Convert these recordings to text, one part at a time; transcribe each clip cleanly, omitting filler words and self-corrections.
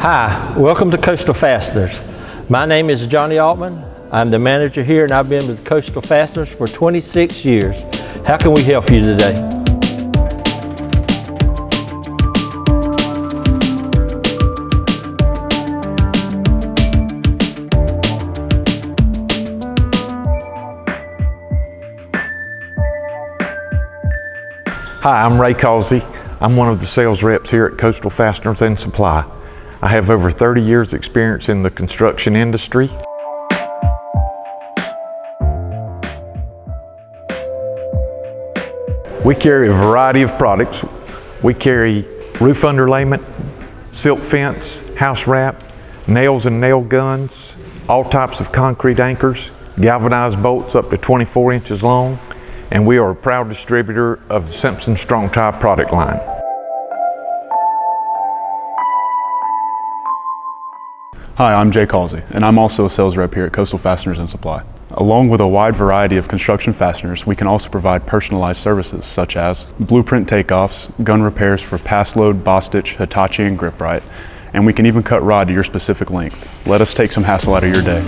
Hi, welcome to Coastal Fasteners. My name is Johnny Altman. I'm the manager here and I've been with Coastal Fasteners for 26 years. How can we help you today? Hi, I'm Ray Causey. I'm one of the sales reps here at Coastal Fastners and Supply. I have over 30 years experience in the construction industry. We carry a variety of products. We carry roof underlayment, silk fence, house wrap, nails and nail guns, all types of concrete anchors, galvanized bolts up to 24 inches long, and we are a proud distributor of the Simpson Strong Tie product line. Hi, I'm Jay Causey, and I'm also a sales rep here at Coastal Fasteners and Supply. Along with a wide variety of construction fasteners, we can also provide personalized services such as blueprint takeoffs, gun repairs for pass load, boss stitch, Hitachi, and grip right, and we can even cut rod to your specific length. Let us take some hassle out of your day.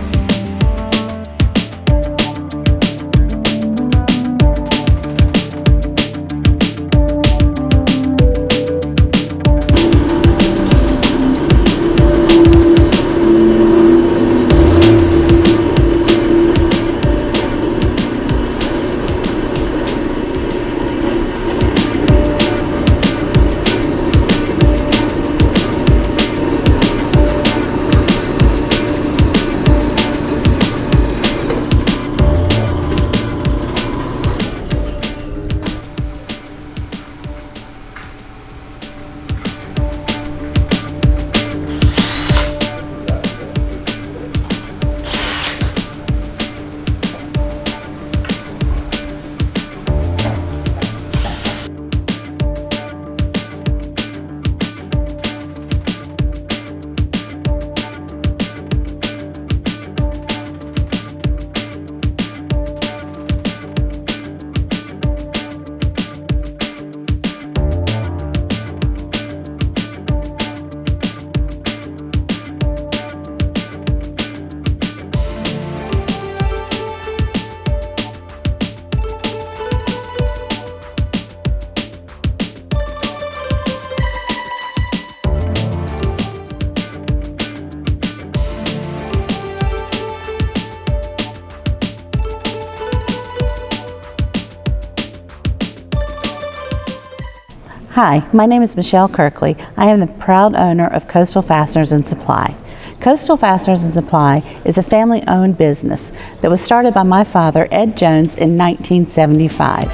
Hi, my name is Michelle Kirkley. I am the proud owner of Coastal Fasteners and Supply. Coastal Fasteners and Supply is a family-owned business that was started by my father, Ed Jones, in 1975.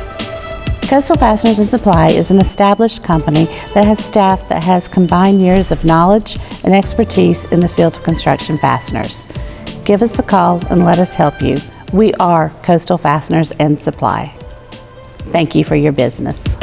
Coastal Fasteners and Supply is an established company that has staff that has combined years of knowledge and expertise in the field of construction fasteners. Give us a call and let us help you. We are Coastal Fasteners and Supply. Thank you for your business.